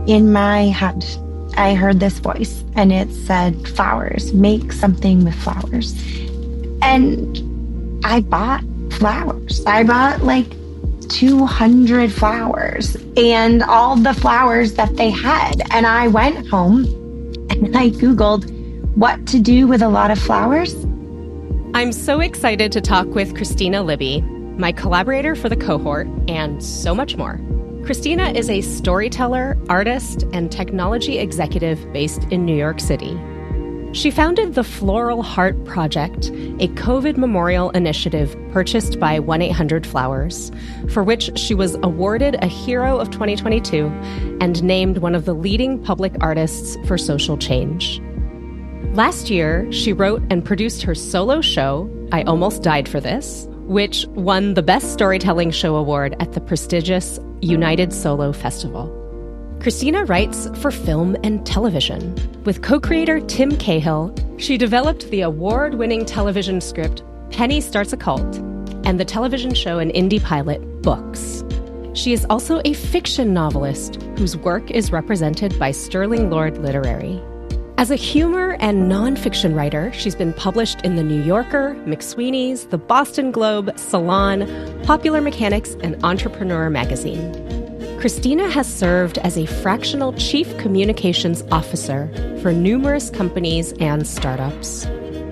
in my head, I heard this voice and it said, flowers, make something with flowers. And I bought flowers. I bought like 200 flowers and all the flowers that they had. And I went home and I Googled what to do with a lot of flowers. I'm so excited to talk with Kristina Libby, my collaborator for the Cohort, and so much more. Kristina is a storyteller, artist, and technology executive based in New York City. She founded the Floral Heart Project, a COVID memorial initiative purchased by 1-800-Flowers, for which she was awarded a Hero of 2022 and named one of the leading public artists for social change. Last year, she wrote and produced her solo show, I Almost Died for This, which won the Best Storytelling Show Award at the prestigious United Solo Festival. Kristina writes for film and television. With co-creator Tim Cahill, she developed the award-winning television script Penny Starts a Cult and the television show and indie pilot Books. She is also a fiction novelist whose work is represented by Sterling Lord Literary. As a humor and nonfiction writer, she's been published in The New Yorker, McSweeney's, The Boston Globe, Salon, Popular Mechanics, and Entrepreneur magazine. Kristina has served as a fractional chief communications officer for numerous companies and startups.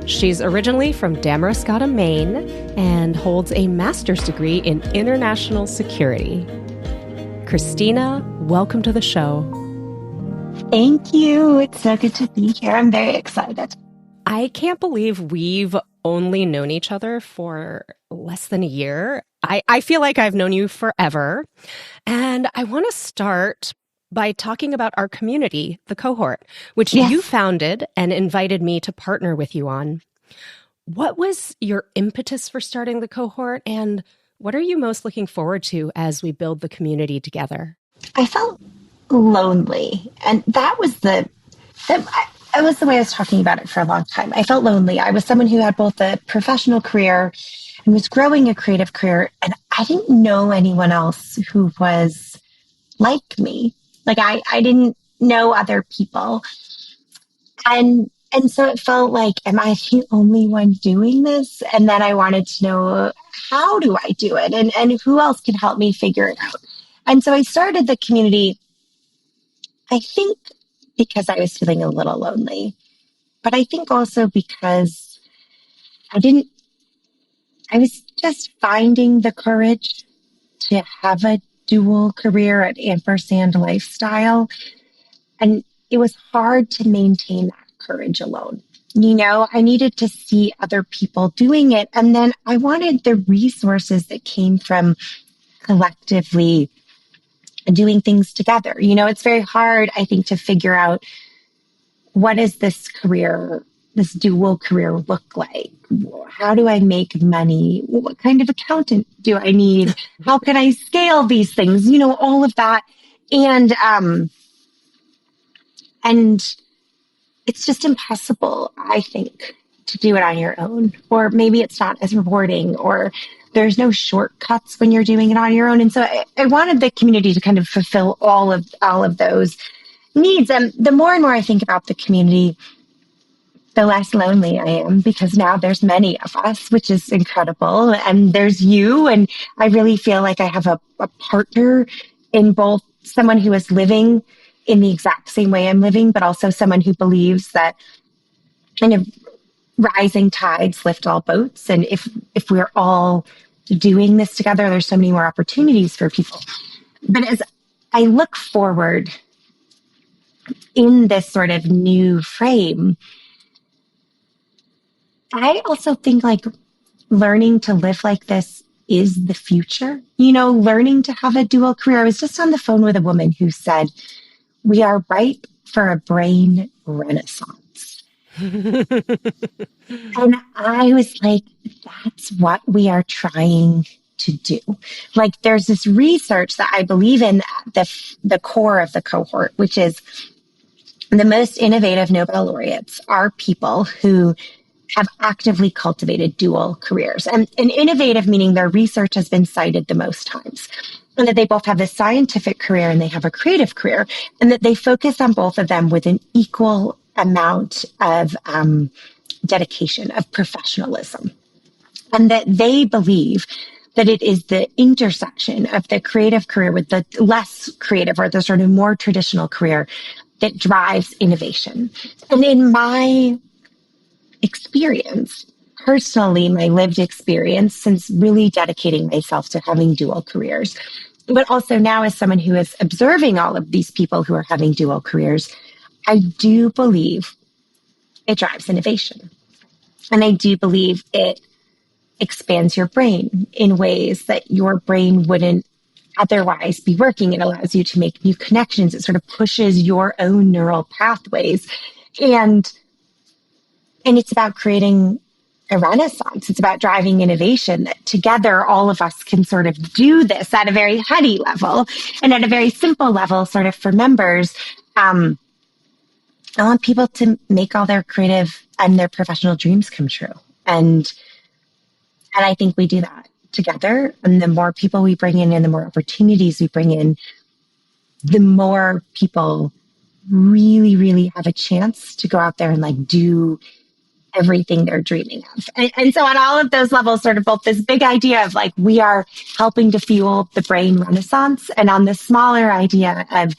She's originally from Damariscotta, Maine, and holds a master's degree in international security. Kristina, welcome to the show. Thank you. It's so good to be here. I'm very excited. I can't believe we've only known each other for less than a year. I feel like I've known you forever. And I want to start by talking about our community, the Cohort, which you founded and invited me to partner with you on. What was your impetus for starting the Cohort, and what are you most looking forward to as we build the community together? I felt lonely, and that was the way I was talking about it for a long time. I felt lonely. I was someone who had both a professional career and was growing a creative career, and I didn't know anyone else who was like me. Like I didn't know other people, and so it felt like, am I the only one doing this? And then I wanted to know, how do I do it, and who else can help me figure it out? And so I started the community, I think because I was feeling a little lonely, but I think also because I was just finding the courage to have a dual career at Ampersand lifestyle. And it was hard to maintain that courage alone. You know, I needed to see other people doing it. And then I wanted the resources that came from collectively doing things together. You know, it's very hard, I think, to figure out, what is this career, this dual career look like? How do I make money? What kind of accountant do I need? How can I scale these things? You know, all of that. And it's just impossible, I think, to do it on your own. Or maybe it's not as rewarding, or there's no shortcuts when you're doing it on your own. And so I wanted the community to kind of fulfill all of those needs. And the more and more I think about the community, the less lonely I am, because now there's many of us, which is incredible. And there's you. And I really feel like I have a partner in both someone who is living in the exact same way I'm living, but also someone who believes that kind of rising tides lift all boats. And if we're all doing this together, there's so many more opportunities for people. But as I look forward in this sort of new frame, I also think like learning to live like this is the future. You know, learning to have a dual career. I was just on the phone with a woman who said, we are ripe for a brain renaissance. And I was like, that's what we are trying to do. Like, there's this research that I believe in at the core of the Cohort, which is the most innovative Nobel laureates are people who have actively cultivated dual careers. And innovative meaning their research has been cited the most times. and that they both have a scientific career and they have a creative career, and that they focus on both of them with an equal amount of dedication, of professionalism, and that they believe that it is the intersection of the creative career with the less creative or the sort of more traditional career that drives innovation. And in my experience, personally, my lived experience since really dedicating myself to having dual careers, but also now as someone who is observing all of these people who are having dual careers, I do believe it drives innovation. And I do believe it expands your brain in ways that your brain wouldn't otherwise be working. It allows you to make new connections. It sort of pushes your own neural pathways. And it's about creating a renaissance. It's about driving innovation that together all of us can sort of do this at a very heady level and at a very simple level, sort of for members. I want people to make all their creative and their professional dreams come true. And I think we do that together. And the more people we bring in and the more opportunities we bring in, the more people really, really have a chance to go out there and like do everything they're dreaming of. And so on all of those levels, sort of both this big idea of like, we are helping to fuel the brain renaissance, and on the smaller idea of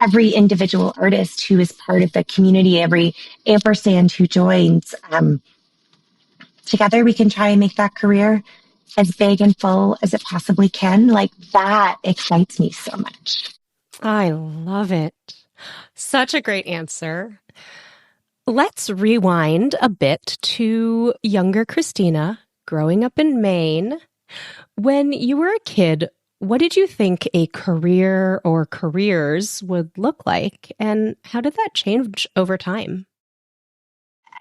every individual artist who is part of the community, every ampersand who joins, together we can try and make that career as big and full as it possibly can. Like, that excites me so much. I love it. Such a great answer. Let's rewind a bit to younger Kristina growing up in Maine. When you were a kid, what did you think a career or careers would look like, and how did that change over time?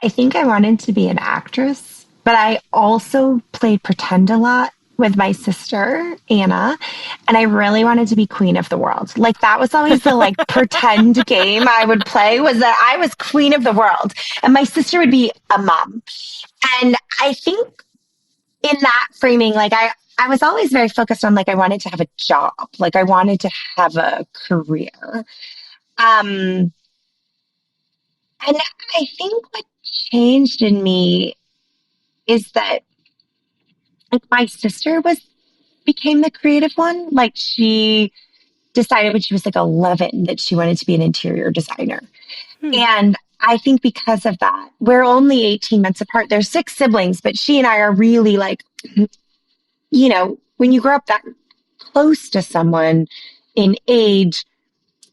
I think I wanted to be an actress, but I also played pretend a lot with my sister, Anna, and I really wanted to be queen of the world. Like, that was always the like pretend game I would play, was that I was queen of the world and my sister would be a mom. And I think in that framing, like I was always very focused on like, I wanted to have a job, like I wanted to have a career. And I think what changed in me is that like my sister became the creative one. Like, she decided when she was like 11 that she wanted to be an interior designer. And I think because of that, we're only 18 months apart. There's 6 siblings, but she and I are really like, you know, when you grow up that close to someone in age,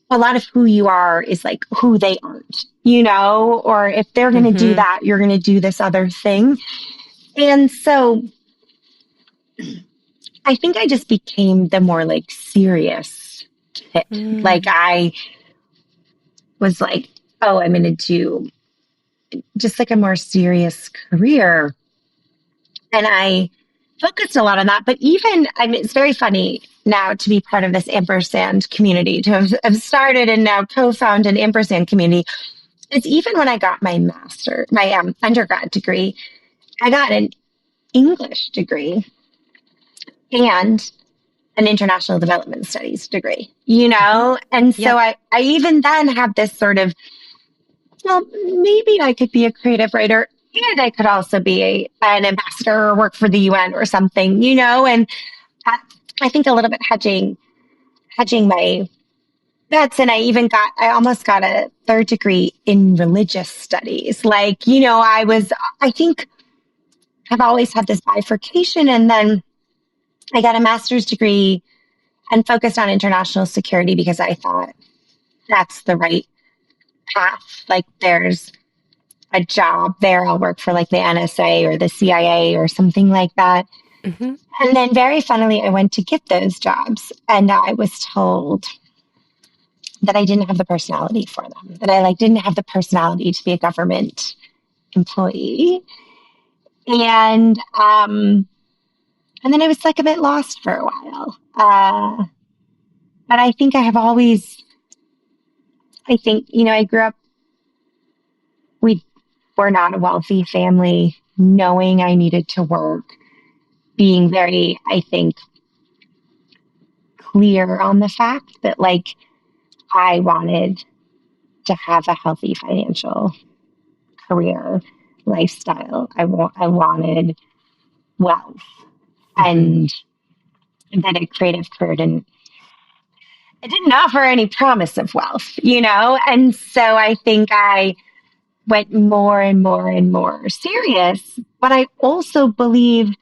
a lot of who you are is like who they aren't, you know, or if they're going to do that, you're going to do this other thing. And so I think I just became the more like serious kid. Like, I was like, oh, I'm going to do just like a more serious career. And I focused a lot on that. But even, I mean, it's very funny now to be part of this Ampersand community, to have started and now co-found an Ampersand community. It's even when I got my undergrad degree, I got an English degree and an international development studies degree, you know? And so I even then had this sort of, well, maybe I could be a creative writer and I could also be an ambassador or work for the UN or something, you know? And I think a little bit hedging my bets. And I almost got a 3rd degree in religious studies. Like, you know, I think I've always had this bifurcation. And then I got a master's degree and focused on international security because I thought that's the right path. Like, there's a job there. I'll work for like the NSA or the CIA or something like that. And then very funnily, I went to get those jobs and I was told that I didn't have the personality for them, that I like didn't have the personality to be a government employee. And then I was like a bit lost for a while. But I think you know, I grew up, we were not a wealthy family, knowing I needed to work, being very, I think, clear on the fact that like I wanted to have a healthy financial career lifestyle. I wanted wealth, and that a creative career didn't offer any promise of wealth, you know? And so I think I went more and more and more serious, but I also believe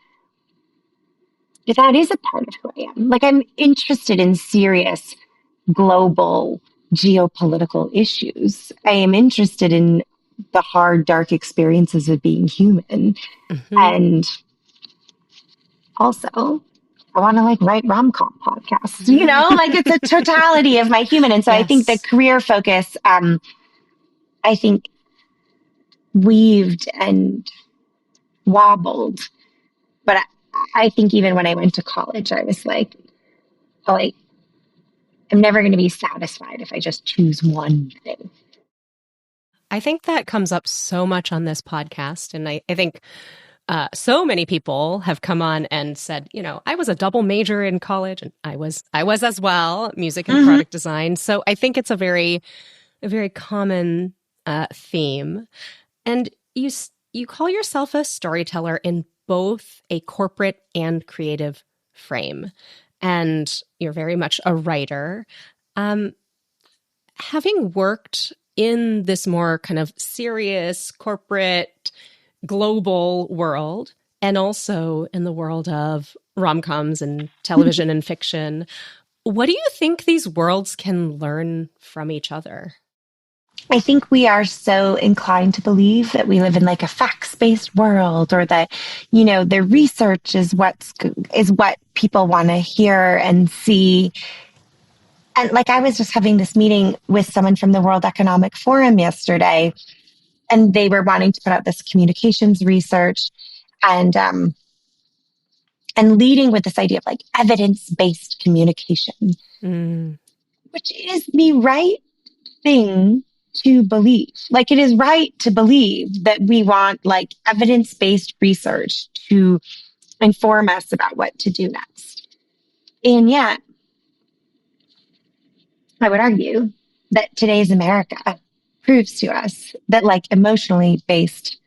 that is a part of who I am. Like I'm interested in serious global geopolitical issues. I am interested in the hard, dark experiences of being human. And also, I want to like write rom-com podcasts, you know, like it's a totality of my human. And so I think the career focus, I think weaved and wobbled. But I think even when I went to college, I was like, oh, I'm never going to be satisfied if I just choose one thing. I think that comes up so much on this podcast. And I think so many people have come on and said, you know, I was a double major in college, and I was as well, music and product design. So I think it's a very common theme. And you call yourself a storyteller in both a corporate and creative frame, and you're very much a writer. Having worked in this more kind of serious corporate global world, and also in the world of rom-coms and television and fiction, what do you think these worlds can learn from each other? I think we are so inclined to believe that we live in like a facts-based world, or that, you know, the research is what people want to hear and see. And like I was just having this meeting with someone from the World Economic Forum yesterday, and they were wanting to put out this communications research and leading with this idea of like evidence-based communication, which is the right thing to believe. Like it is right to believe that we want like evidence-based research to inform us about what to do next. And yet, I would argue that today's America proves to us that like emotionally based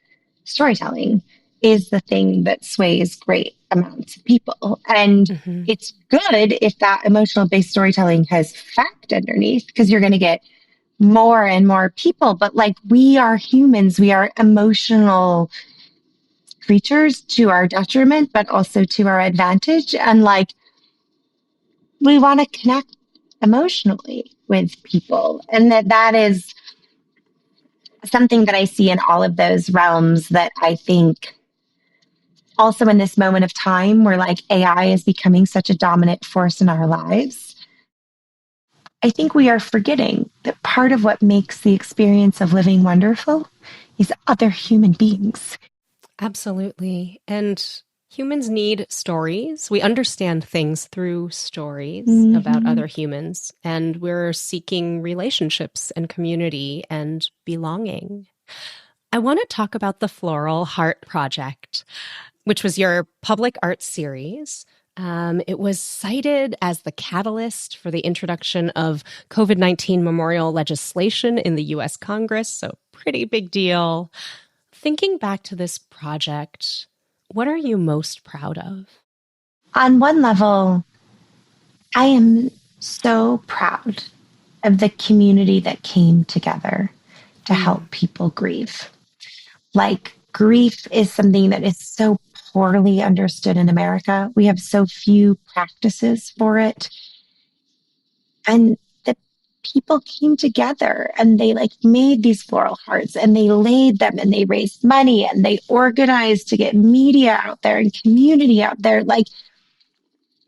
storytelling is the thing that sways great amounts of people. And it's good if that emotional based storytelling has fact underneath, because you're going to get more and more people. But like we are humans, we are emotional creatures to our detriment, but also to our advantage. And like we want to connect emotionally with people. And that is something that I see in all of those realms that I think also in this moment of time where like AI is becoming such a dominant force in our lives, I think we are forgetting that part of what makes the experience of living wonderful is other human beings. Absolutely. And humans need stories. We understand things through stories about other humans, and we're seeking relationships and community and belonging. I want to talk about the Floral Heart Project, which was your public art series. It was cited as the catalyst for the introduction of COVID-19 memorial legislation in the U.S. Congress, so pretty big deal. Thinking back to this project, what are you most proud of? On one level, I am so proud of the community that came together to help people grieve. Like, grief is something that is so poorly understood in America. We have so few practices for it. And the people came together and they like made these floral hearts and they laid them and they raised money and they organized to get media out there and community out there. Like,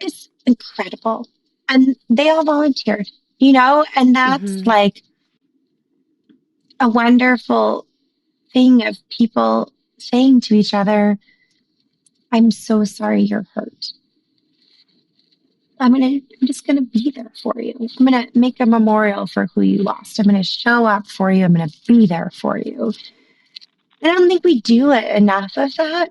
it's incredible. And they all volunteered, you know, and that's like a wonderful thing of people saying to each other, I'm so sorry you're hurt. I'm just gonna be there for you. I'm gonna make a memorial for who you lost. I'm gonna show up for you. I'm gonna be there for you. I don't think we do it enough of that.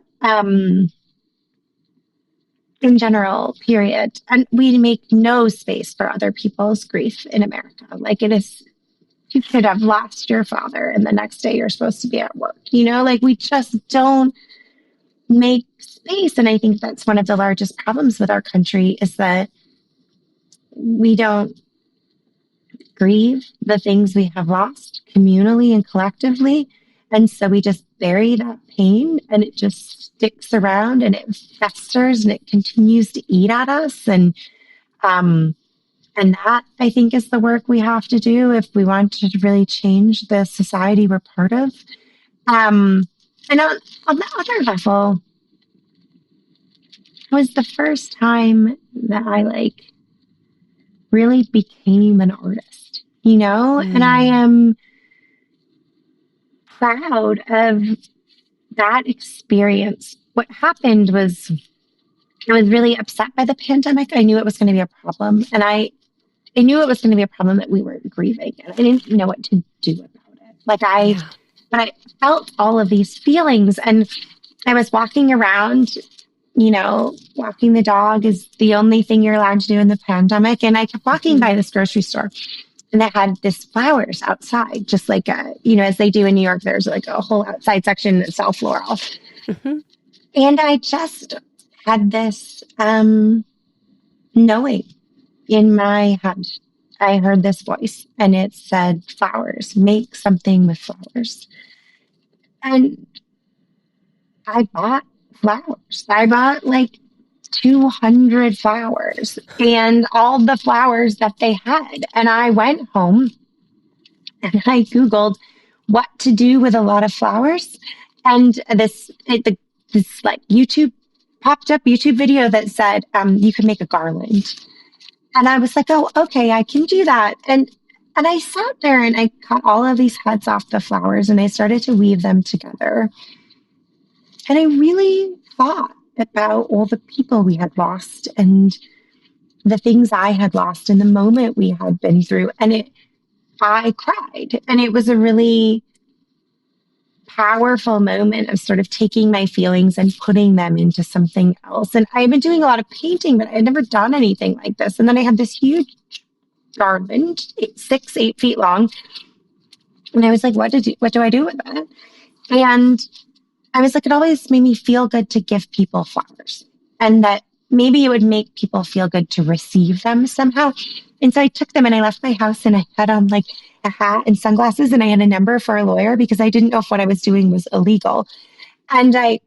in general, period. And we make no space for other people's grief in America. Like it is, you could have lost your father and the next day you're supposed to be at work. Like we just don't make space. And I think that's one of the largest problems with our country is that we don't grieve the things we have lost communally and collectively. And so we just bury that pain and it just sticks around and it festers and it continues to eat at us. And that, I think, is the work we have to do if we want to really change the society we're part of. And on the other level, it was the first time that I really became an artist, and I am proud of that experience. What happened was I was really upset by the pandemic. I knew it was going to be a problem, and I knew it was going to be a problem that we weren't grieving, and I didn't know what to do about it. But I felt all of these feelings, and I was walking around, walking the dog is the only thing you're allowed to do in the pandemic. And I kept walking by this grocery store, and they had this flowers outside, just like, as they do in New York, there's like a whole outside section that sell floral. Mm-hmm. And I just had this knowing in my head. I heard this voice and it said, flowers, make something with flowers. And I bought flowers. I bought 200 flowers and all the flowers that they had. And I went home and I Googled what to do with a lot of flowers. And this YouTube popped up, YouTube video that said, you could make a garland. And I was like, oh, okay, I can do that. And I sat there and I cut all of these heads off the flowers and I started to weave them together. And I really thought about all the people we had lost and the things I had lost in the moment we had been through. And I cried. And it was a really powerful moment of sort of taking my feelings and putting them into something else. And I had been doing a lot of painting, but I had never done anything like this. And then I had this huge garland, 8 feet long. And I was like, what do I do with that? And I was like, it always made me feel good to give people flowers and that maybe it would make people feel good to receive them somehow. And so I took them and I left my house and I had on a hat and sunglasses and I had a number for a lawyer because I didn't know if what I was doing was illegal. And I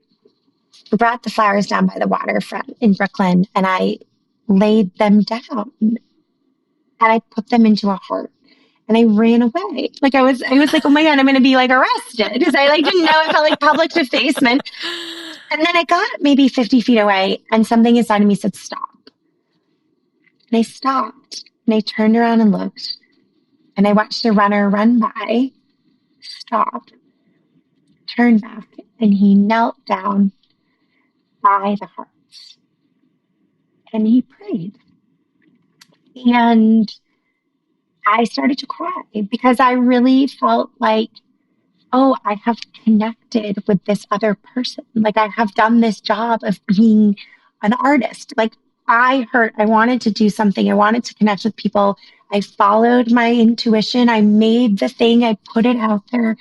brought the flowers down by the waterfront in Brooklyn and I laid them down and I put them into a heart. And I ran away. I was like, oh my God, I'm going to be arrested. Because I didn't know. It felt like public defacement. And then I got maybe 50 feet away and something inside of me said, stop. And I stopped and I turned around and looked and I watched a runner run by, stop, turn back, and he knelt down by the hearts and he prayed. And I started to cry because I really felt like, oh, I have connected with this other person. I have done this job of being an artist. I wanted to do something. I wanted to connect with people. I followed my intuition. I made the thing. I put it out there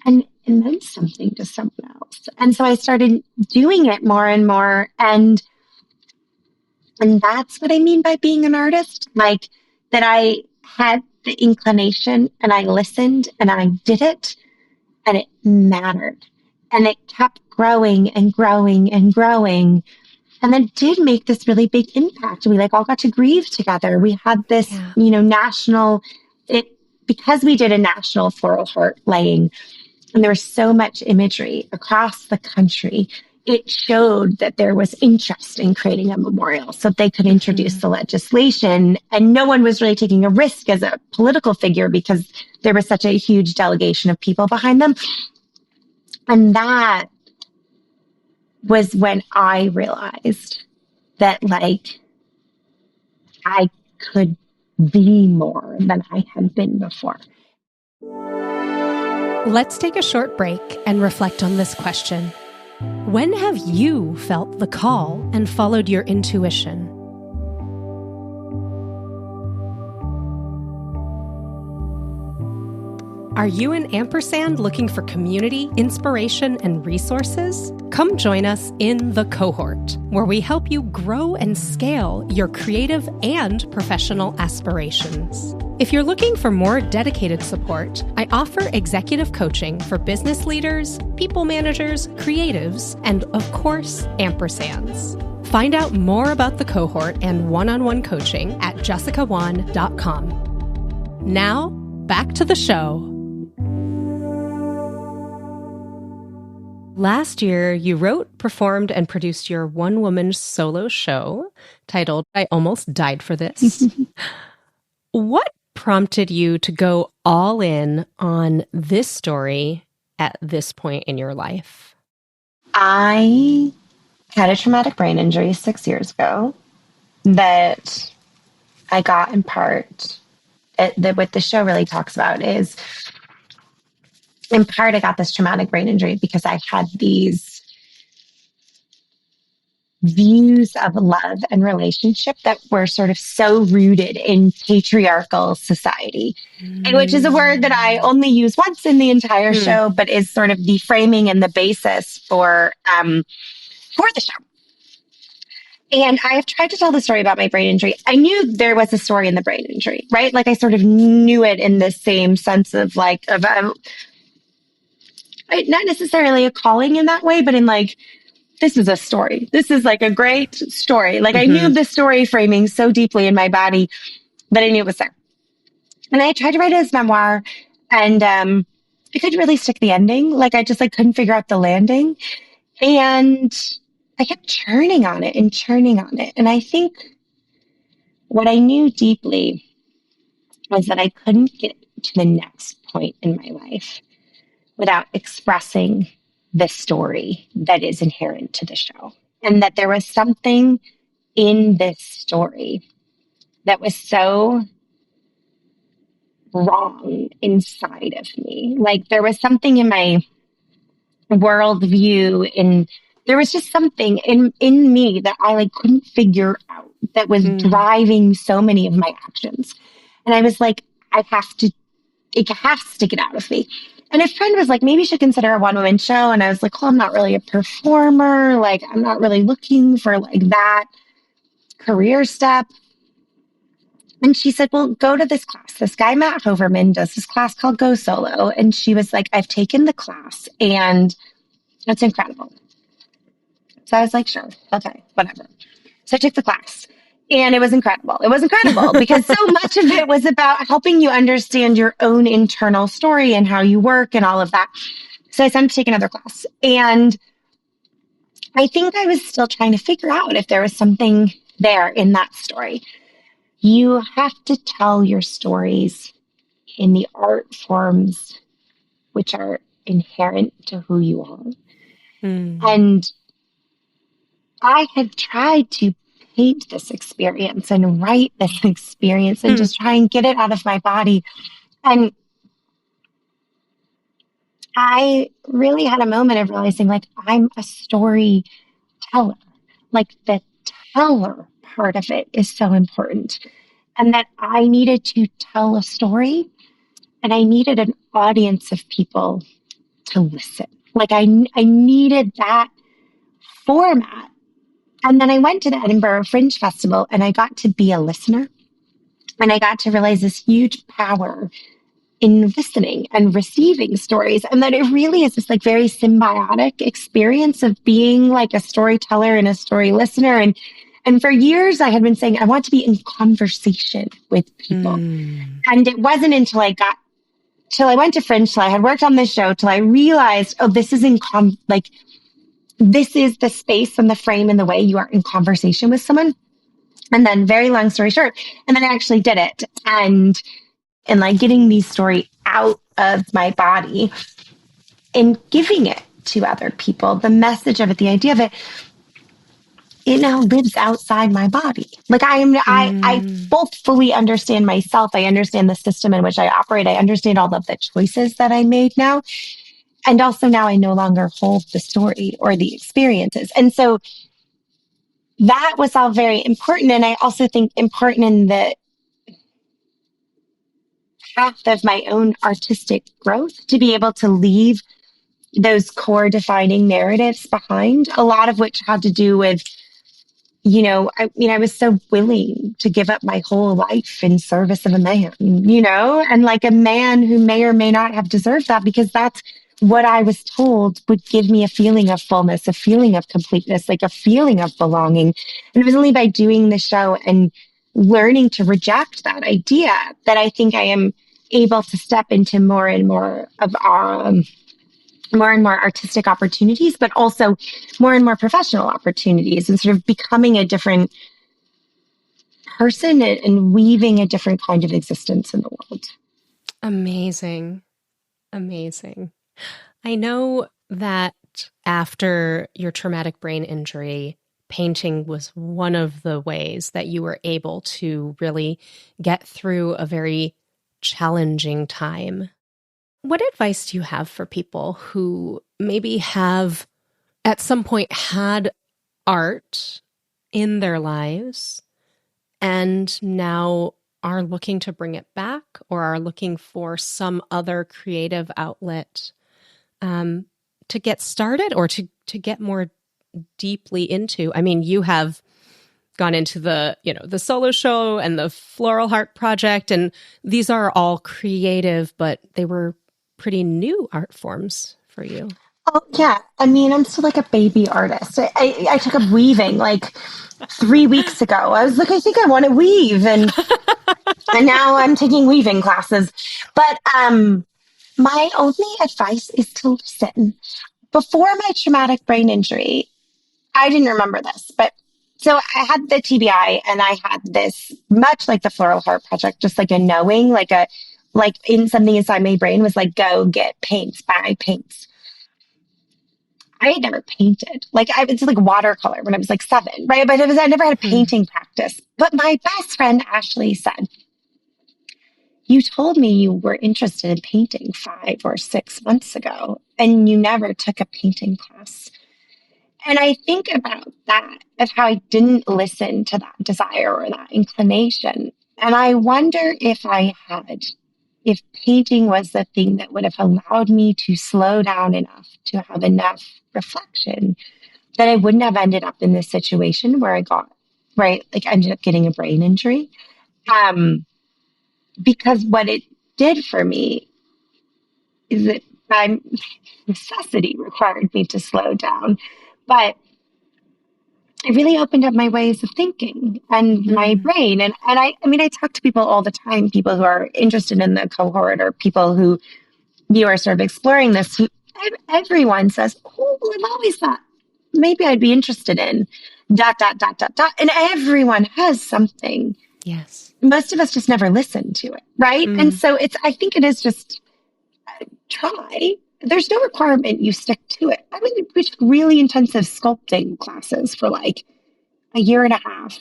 and it meant something to someone else. And so I started doing it more and more. And that's what I mean by being an artist. That I had the inclination and I listened and I did it and it mattered and it kept growing and growing and growing. And then did make this really big impact. We all got to grieve together. We had this, because we did a national Floral Heart laying and there was so much imagery across the country. It showed that there was interest in creating a memorial so they could introduce the legislation. And no one was really taking a risk as a political figure because there was such a huge delegation of people behind them. And that was when I realized that I could be more than I had been before. Let's take a short break and reflect on this question. When have you felt the call and followed your intuition? Are you in Ampersand looking for community, inspiration, and resources? Come join us in the Cohort, where we help you grow and scale your creative and professional aspirations. If you're looking for more dedicated support, I offer executive coaching for business leaders, people managers, creatives, and of course, ampersands. Find out more about the Cohort and one-on-one coaching at jessicawan.com. Now, back to the show. Last year, you wrote, performed, and produced your one-woman solo show titled I Almost Died for This. What prompted you to go all in on this story at this point in your life? I had a traumatic brain injury 6 years ago that I got in part, what the show really talks about is, in part, I got this traumatic brain injury because I had these views of love and relationship that were sort of so rooted in patriarchal society, and which is a word that I only use once in the entire show, but is sort of the framing and the basis for the show. And I have tried to tell the story about my brain injury. I knew there was a story in the brain injury, right? Like I sort of knew it in the same sense of like, not necessarily a calling in that way, but in like, this is a story. This is like a great story. Like I knew the story framing so deeply in my body that I knew it was there. And I tried to write it as memoir, and I couldn't really stick the ending. Like I just like couldn't figure out the landing. And I kept churning on it. And I think what I knew deeply was that I couldn't get to the next point in my life without expressing the story that is inherent to the show. And that there was something in this story that was so wrong inside of me. Like there was something in my worldview, there was just something in me that I like couldn't figure out that was driving so many of my actions. And I was like, it has to get out of me. And a friend was like, maybe you should consider a one-woman show. And I was like, well, I'm not really a performer. Like, I'm not really looking for like that career step. And she said, well, go to this class. This guy, Matt Hoverman, does this class called Go Solo. And she was like, I've taken the class and it's incredible. So I was like, sure, okay, whatever. So I took the class. And it was incredible. It was incredible because so much of it was about helping you understand your own internal story and how you work and all of that. So I decided to take another class. And I think I was still trying to figure out if there was something there in that story. You have to tell your stories in the art forms which are inherent to who you are. And I had tried to paint this experience and write this experience and just try and get it out of my body. And I really had a moment of realizing like, I'm a storyteller. Like the teller part of it is so important. And that I needed to tell a story and I needed an audience of people to listen. Like I needed that format. And then I went to the Edinburgh Fringe Festival and I got to be a listener. And I got to realize this huge power in listening and receiving stories. And that it really is this like very symbiotic experience of being like a storyteller and a story listener. And for years I had been saying, I want to be in conversation with people. And it wasn't until I went to Fringe, till I had worked on this show, till I realized, oh, this is this is the space and the frame and the way you are in conversation with someone. And then very long story short, and then I actually did it. And like getting these story out of my body and giving it to other people, the message of it, the idea of it, it now lives outside my body. Like I both fully understand myself. I understand the system in which I operate. I understand all of the choices that I made now. And also now I no longer hold the story or the experiences. And so that was all very important. And I also think important in the path of my own artistic growth to be able to leave those core defining narratives behind, a lot of which had to do with, I was so willing to give up my whole life in service of a man, and like a man who may or may not have deserved that, because that's what I was told would give me a feeling of fullness, a feeling of completeness, like a feeling of belonging. And it was only by doing the show and learning to reject that idea that I think I am able to step into more and more of our more and more artistic opportunities, but also more and more professional opportunities, and sort of becoming a different person and weaving a different kind of existence in the world. Amazing. Amazing. I know that after your traumatic brain injury, painting was one of the ways that you were able to really get through a very challenging time. What advice do you have for people who maybe have at some point had art in their lives and now are looking to bring it back or are looking for some other creative outlet to get started or to get more deeply into? I mean, you have gone into the solo show and the Floral Heart Project, and these are all creative, but they were pretty new art forms for you. Oh, yeah. I mean, I'm still like a baby artist. I took up weaving like 3 weeks ago. I was like, I think I want to weave. And now I'm taking weaving classes. But my only advice is to listen. Before my traumatic brain injury, I didn't remember this, but so I had the TBI and I had this, much like the Floral Heart Project, just like a knowing, like in something inside my brain was like, go get paints, buy paints. I had never painted. It's like watercolor when I was like 7, right? But I never had a painting practice. But my best friend Ashley said, you told me you were interested in painting 5 or 6 months ago, and you never took a painting class. And I think about that, of how I didn't listen to that desire or that inclination. And I wonder if painting was the thing that would have allowed me to slow down enough, to have enough reflection, that I wouldn't have ended up in this situation where I ended up getting a brain injury. Because what it did for me is that by necessity required me to slow down. But it really opened up my ways of thinking and my brain. And I talk to people all the time, people who are interested in the cohort or people who you are sort of exploring this. Everyone says, oh, well, I've always thought maybe I'd be interested in ... And everyone has something. Yes. Most of us just never listen to it, right? And so I think it is just try. There's no requirement you stick to it. I mean, we took really intensive sculpting classes for like a year and a half.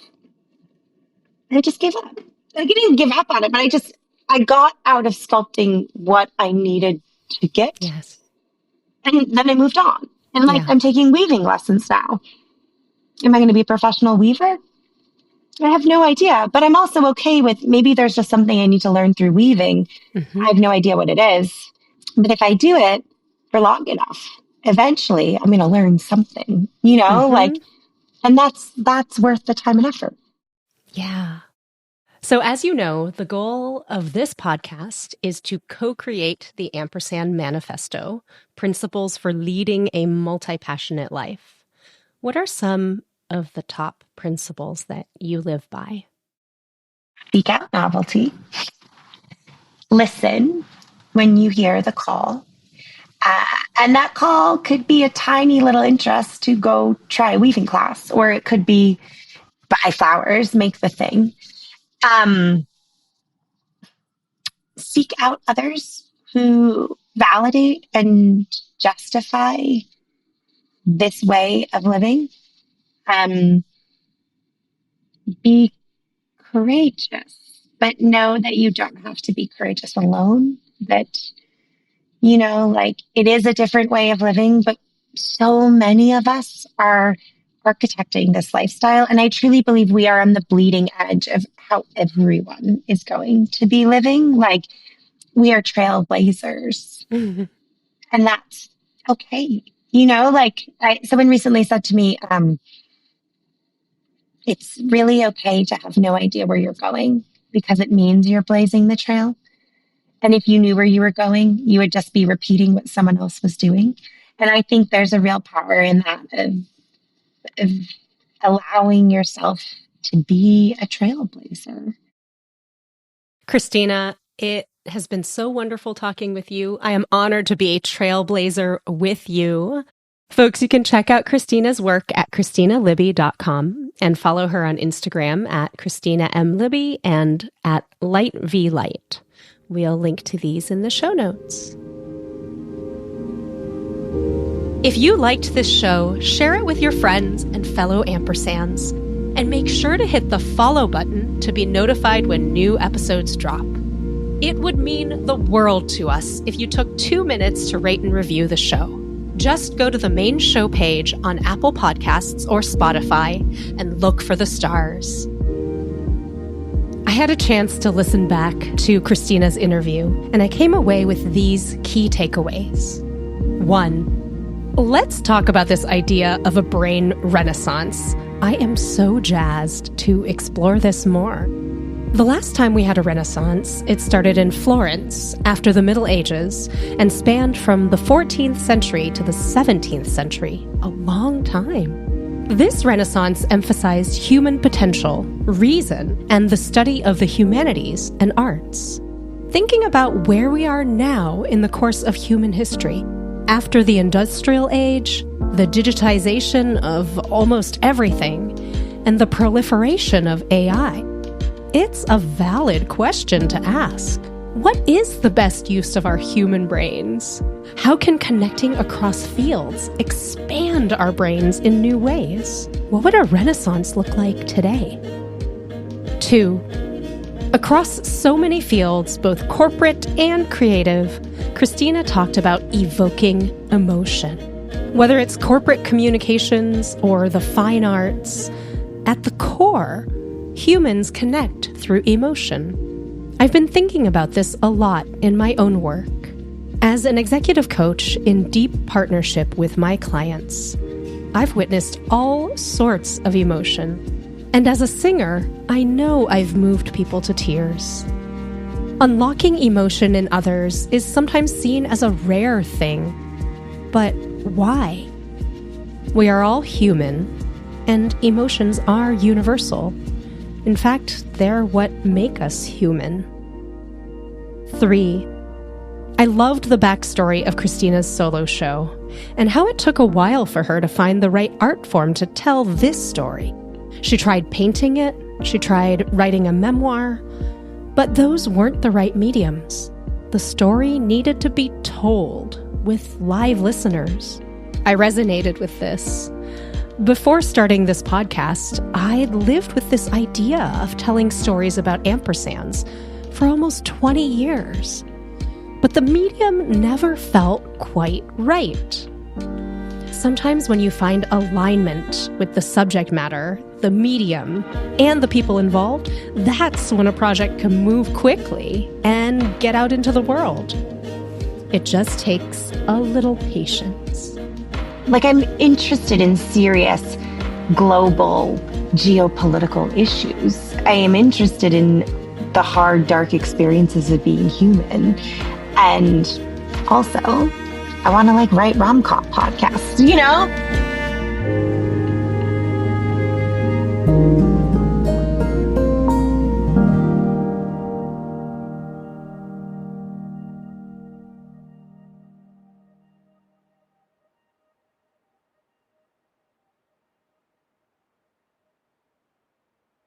And I just gave up. I didn't give up on it, but I got out of sculpting what I needed to get. Yes. And then I moved on. And I'm taking weaving lessons now. Am I going to be a professional weaver? I have no idea, but I'm also okay with maybe there's just something I need to learn through weaving. I have no idea what it is. But if I do it for long enough, eventually I'm going to learn something, and that's worth the time and effort. Yeah. So as you know, the goal of this podcast is to co-create the Ampersand Manifesto, Principles for Leading a Multi-Passionate Life. What are some of the top principles that you live by? Seek out novelty. Listen when you hear the call. And that call could be a tiny little interest to go try a weaving class, or it could be buy flowers, make the thing. Seek out others who validate and justify this way of living. Be courageous, but know that you don't have to be courageous alone, that Like it is a different way of living, but so many of us are architecting this lifestyle. And I truly believe we are on the bleeding edge of how everyone is going to be living. Like we are trailblazers. Mm-hmm. And that's okay. Someone recently said to me, it's really okay to have no idea where you're going because it means you're blazing the trail. And if you knew where you were going, you would just be repeating what someone else was doing. And I think there's a real power in that of allowing yourself to be a trailblazer. Kristina, it has been so wonderful talking with you. I am honored to be a trailblazer with you. Folks, you can check out Kristina's work at KristinaLibby.com and follow her on Instagram at Kristina M. Libby and at LightVLight. We'll link to these in the show notes. If you liked this show, share it with your friends and fellow Ampersands. And make sure to hit the follow button to be notified when new episodes drop. It would mean the world to us if you took 2 minutes to rate and review the show. Just go to the main show page on Apple Podcasts or Spotify and look for the stars. I had a chance to listen back to Kristina's interview, and I came away with these key takeaways. 1, let's talk about this idea of a brain renaissance. I am so jazzed to explore this more. The last time we had a renaissance, it started in Florence after the Middle Ages and spanned from the 14th century to the 17th century, a long time. This renaissance emphasized human potential, reason, and the study of the humanities and arts. Thinking about where we are now in the course of human history, after the industrial age, the digitization of almost everything, and the proliferation of AI. It's a valid question to ask. What is the best use of our human brains? How can connecting across fields expand our brains in new ways? What would a renaissance look like today? 2, across so many fields, both corporate and creative, Kristina talked about evoking emotion. Whether it's corporate communications or the fine arts, at the core, humans connect through emotion. I've been thinking about this a lot in my own work. As an executive coach in deep partnership with my clients, I've witnessed all sorts of emotion. And as a singer, I know I've moved people to tears. Unlocking emotion in others is sometimes seen as a rare thing. But why? We are all human, and emotions are universal. In fact, they're what make us human. 3, I loved the backstory of Kristina's solo show and how it took a while for her to find the right art form to tell this story. She tried painting it, she tried writing a memoir, but those weren't the right mediums. The story needed to be told with live listeners. I resonated with this. Before starting this podcast, I'd lived with this idea of telling stories about ampersands for almost 20 years. But the medium never felt quite right. Sometimes when you find alignment with the subject matter, the medium, and the people involved, that's when a project can move quickly and get out into the world. It just takes a little patience. Like, I'm interested in serious global geopolitical issues. I am interested in the hard, dark experiences of being human. And also, I want to write rom-com podcasts,